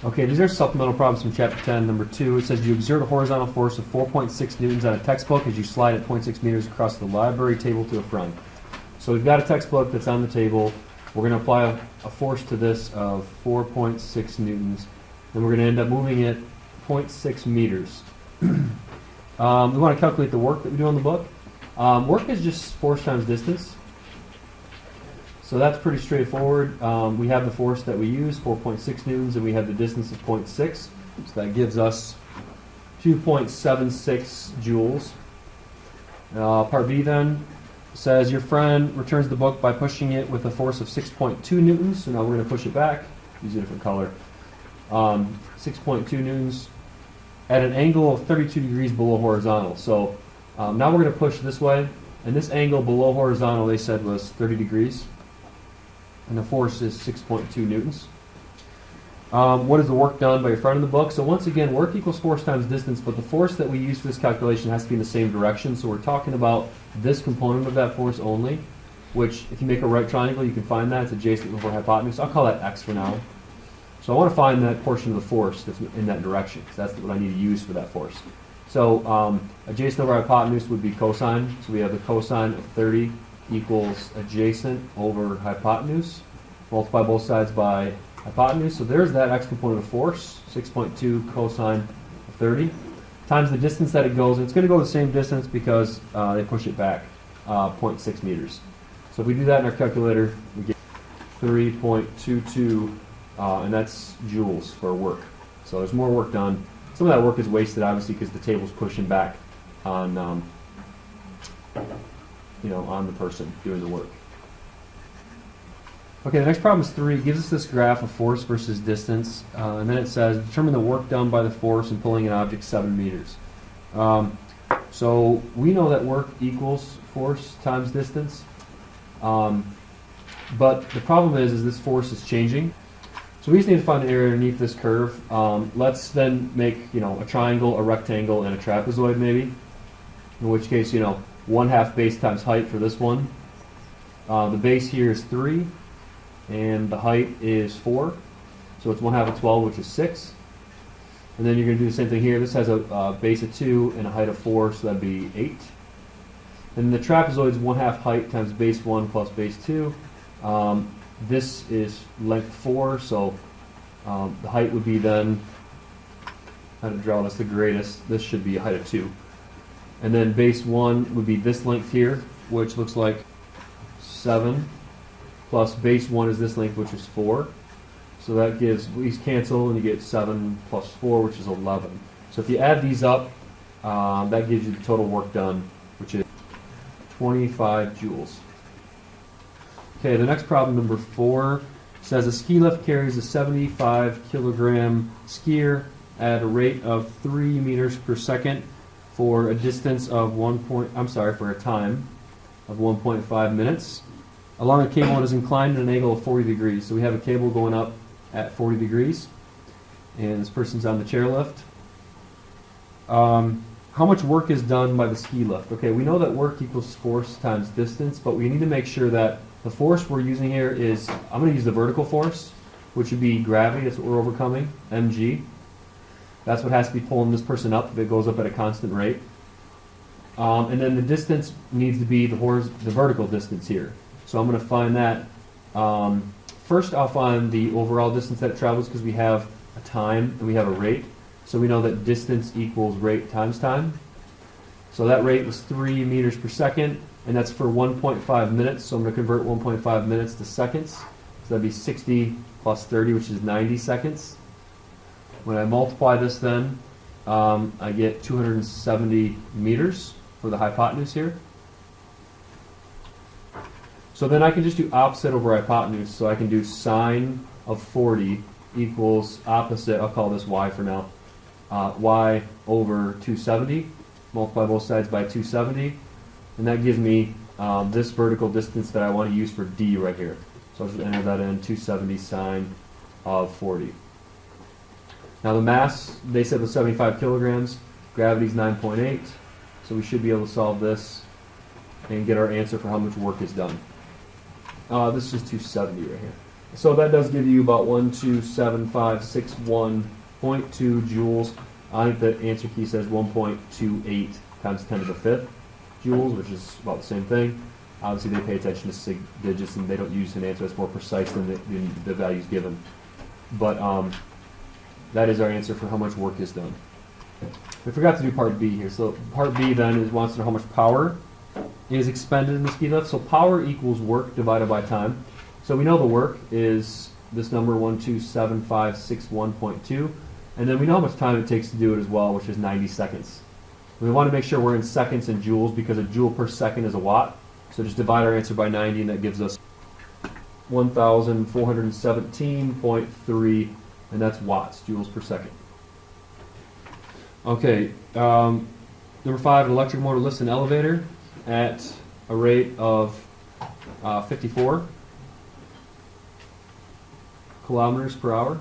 Okay, these are supplemental problems from chapter 10, number 2. It says you exert a horizontal force of 4.6 newtons on a textbook as you slide it 0.6 meters across the library table to a friend. So we've got a textbook that's on the table. We're going to apply a force to this of 4.6 newtons. Then we're going to end up moving it 0.6 meters. We want to calculate the work that we do on the book. Work is just force times distance. So that's pretty straightforward. We have the force that we use, 4.6 newtons, and we have the distance of 0.6. So that gives us 2.76 joules. Part B then says your friend returns the book by pushing it with a force of 6.2 newtons. So now we're going to push it back, use a different color. 6.2 newtons at an angle of 32 degrees below horizontal. So now we're going to push this way, and this angle below horizontal they said was 30 degrees. And the force is 6.2 newtons. What is the work done by your friend in the book? So once again, work equals force times distance, but the force that we use for this calculation has to be in the same direction. So we're talking about this component of that force only, which if you make a right triangle, you can find that. It's adjacent over hypotenuse. I'll call that x for now. So I want to find that portion of the force that's in that direction, because that's what I need to use for that force. So adjacent over hypotenuse would be cosine. So we have the cosine of 30 equals adjacent over hypotenuse. Multiply both sides by hypotenuse. So there's that x component of force, 6.2 cosine of 30, times the distance that it goes. And it's going to go the same distance because they push it back 0.6 meters. So if we do that in our calculator, we get 3.22, and that's joules for work. So there's more work done. Some of that work is wasted, obviously, because the table's pushing back on on the person doing the work. Okay, the next problem is 3. It gives us this graph of force versus distance, and then it says determine the work done by the force in pulling an object 7 meters. So we know that work equals force times distance, but the problem is this force is changing. So we just need to find an area underneath this curve. Let's then make a triangle, a rectangle, and a trapezoid maybe. In which case 1/2 base times height for this one. The base here is 3, and the height is 4. So it's 1/2 of 12, which is 6. And then you're going to do the same thing here. This has a base of 2 and a height of 4, so that'd be 8. And the trapezoid is 1/2 height times base 1 plus base 2. This is length 4, so the height would be then, how to draw this the greatest, this should be a height of 2. And then base 1 would be this length here, which looks like 7, plus base 1 is this length, which is 4. So that gives, these cancel, and you get 7 plus 4, which is 11. So if you add these up, that gives you the total work done, which is 25 joules. Okay, the next problem, number 4, says a ski lift carries a 75 kilogram skier at a rate of 3 meters per second for a distance of for a time of 1.5 minutes along a cable that is inclined at an angle of 40 degrees. So we have a cable going up at 40 degrees, and this person's on the chairlift. How much work is done by the ski lift? Okay, we know that work equals force times distance, but we need to make sure that the force we're using here is, I'm going to use the vertical force, which would be gravity. That's what we're overcoming, mg. That's what has to be pulling this person up if it goes up at a constant rate. And then the distance needs to be the vertical distance here. So I'm going to find that. First, I'll find the overall distance that it travels, because we have a time and we have a rate. So we know that distance equals rate times time. So that rate was 3 meters per second, and that's for 1.5 minutes. So I'm going to convert 1.5 minutes to seconds. So that'd be 60 plus 30, which is 90 seconds. When I multiply this then, I get 270 meters for the hypotenuse here. So then I can just do opposite over hypotenuse. So I can do sine of 40 equals opposite, I'll call this y for now, y over 270. Multiply both sides by 270. And that gives me this vertical distance that I want to use for d right here. So I'll just enter that in, 270 sine of 40. Now the mass, they said was 75 kilograms. Gravity's 9.8. So we should be able to solve this and get our answer for how much work is done. This is 270 right here. So that does give you about 127,561.2 joules. I think the answer key says 1.28 times 10 to the fifth joules, which is about the same thing. Obviously, they pay attention to sig digits, and they don't use an answer that's more precise than the values given. But that is our answer for how much work is done. We forgot to do part B here. So part B then wants to know how much power is expended in the ski lift. So power equals work divided by time. So we know the work is this number 127,561.2, and then we know how much time it takes to do it as well, which is 90 seconds. We want to make sure we're in seconds and joules because a joule per second is a watt. So just divide our answer by 90, and that gives us 1,417.3, and that's watts, joules per second. Okay, number 5, an electric motor lifts an elevator at a rate of 54 kilometers per hour.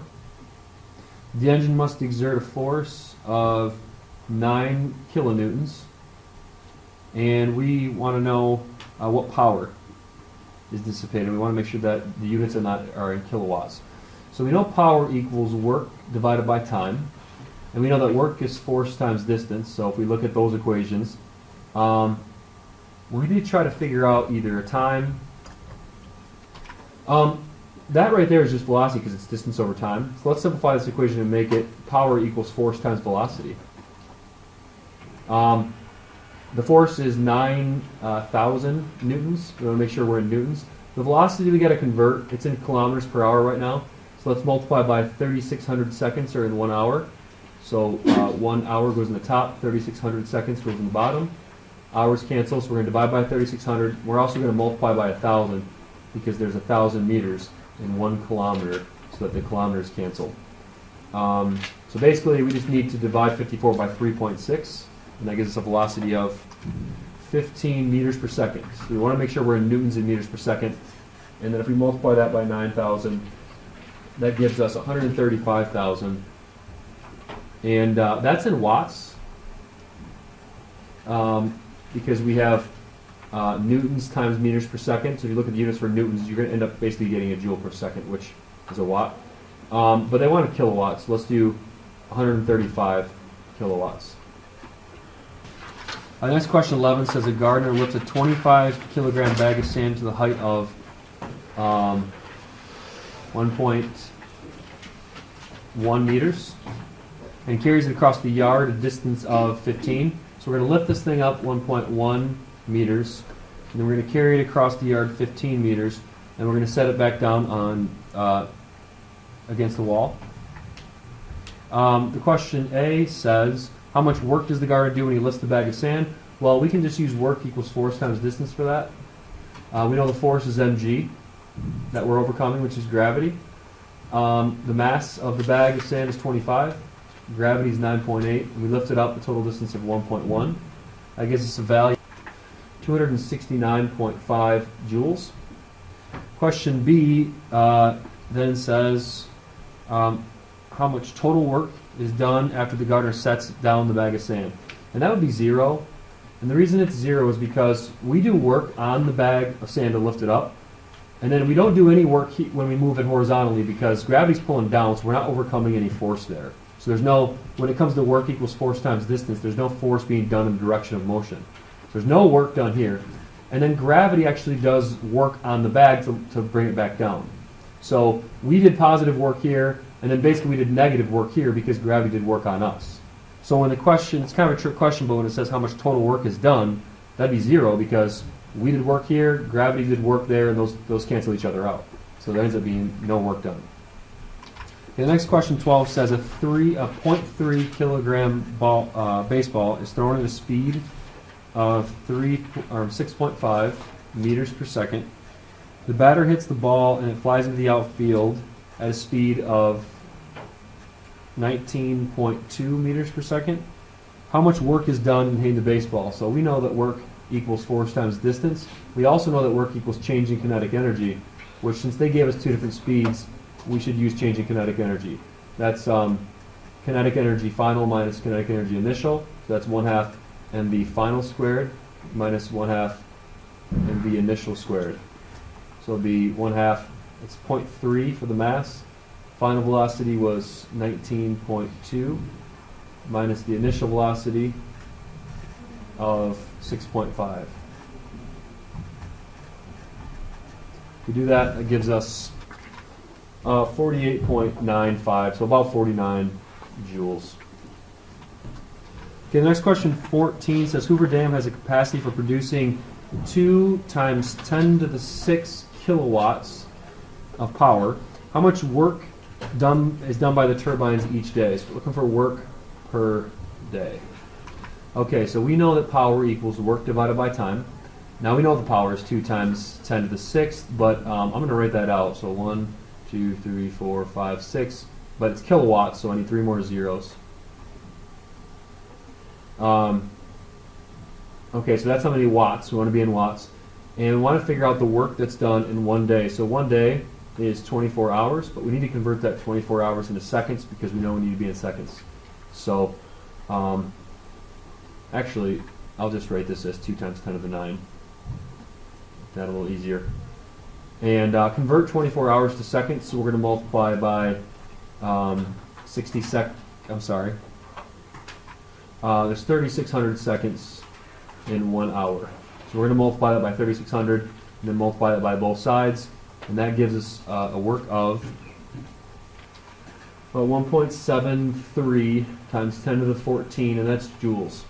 The engine must exert a force of 9 kilonewtons, and we want to know what power is dissipated. We want to make sure that the units are in kilowatts. So we know power equals work divided by time, and we know that work is force times distance. So if we look at those equations, we need to try to figure out either a time. That right there is just velocity because it's distance over time. So let's simplify this equation and make it power equals force times velocity. The force is 9,000 newtons. We want to make sure we're in newtons. The velocity we got to convert, it's in kilometers per hour right now. So let's multiply by 3,600 seconds, or in 1 hour. So 1 hour goes in the top, 3,600 seconds goes in the bottom. Hours cancel, so we're going to divide by 3,600. We're also going to multiply by 1,000 because there's 1,000 meters in 1 kilometer, so that the kilometers cancel. So basically, we just need to divide 54 by 3.6. And that gives us a velocity of 15 meters per second. So we want to make sure we're in newtons and meters per second. And then if we multiply that by 9,000, that gives us 135,000. And that's in watts, because we have newtons times meters per second. So if you look at the units for newtons, you're going to end up basically getting a joule per second, which is a watt. But they want a kilowatt, so let's do 135 kilowatts. Next question 11 says a gardener lifts a 25 kilogram bag of sand to the height of 1.1 meters and carries it across the yard a distance of 15. So we're going to lift this thing up 1.1 meters, and then we're going to carry it across the yard 15 meters, and we're going to set it back down on against the wall. The question A says, how much work does the gardener do when he lifts the bag of sand? Well, we can just use work equals force times distance for that. We know the force is mg that we're overcoming, which is gravity. The mass of the bag of sand is 25. Gravity is 9.8. And we lift it up a total distance of 1.1. That gives us a value of 269.5 joules. Question B then says, how much total work is done after the gardener sets down the bag of sand? And that would be 0. And the reason it's 0 is because we do work on the bag of sand to lift it up, and then we don't do any work when we move it horizontally because gravity's pulling down, so we're not overcoming any force there. So there's no, when it comes to work equals force times distance, there's no force being done in the direction of motion. So there's no work done here. And then gravity actually does work on the bag to bring it back down. So we did positive work here, and then basically we did negative work here because gravity did work on us. So when the question, it's kind of a trick question, but when it says how much total work is done, that'd be 0 because we did work here, gravity did work there, and those cancel each other out. So there ends up being no work done. Okay, the next question 12 says a 0.3 kilogram baseball is thrown at a speed of 6.5 meters per second. The batter hits the ball and it flies into the outfield at a speed of 19.2 meters per second. How much work is done in hitting the baseball? So we know that work equals force times distance. We also know that work equals change in kinetic energy, which since they gave us two different speeds, we should use change in kinetic energy. That's kinetic energy final minus kinetic energy initial. So that's 1/2 mv final squared minus 1/2 mv initial squared. So it'll be 1/2 it's 0.3 for the mass. Final velocity was 19.2 minus the initial velocity of 6.5. If we do that, it gives us 48.95, so about 49 joules. Okay, the next question, 14, says Hoover Dam has a capacity for producing 2 times 10 to the 6 kilowatts of power. How much work is done by the turbines each day? So we're looking for work per day. Okay, so we know that power equals work divided by time. Now we know the power is 2 times 10 to the 6th, but I'm going to write that out. So 1, 2, 3, 4, 5, 6. But it's kilowatts, so I need 3 more zeros. Okay, so that's how many watts. We want to be in watts. And we want to figure out the work that's done in 1 day. So 1 day is 24 hours, but we need to convert that 24 hours into seconds because we know we need to be in seconds. So actually, I'll just write this as 2 times 10 to the 9. That a little easier. And convert 24 hours to seconds, so we're going to multiply by 60 sec. I'm sorry. There's 3,600 seconds in 1 hour. So we're going to multiply that by 3,600 and then multiply that by both sides. And that gives us a work of 1.73 times 10 to the 14, and that's joules.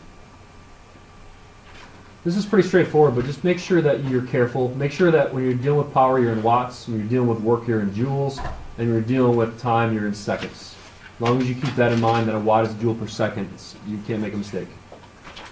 This is pretty straightforward, but just make sure that you're careful. Make sure that when you're dealing with power, you're in watts. When you're dealing with work, you're in joules. And when you're dealing with time, you're in seconds. As long as you keep that in mind, that a watt is a joule per second, you can't make a mistake.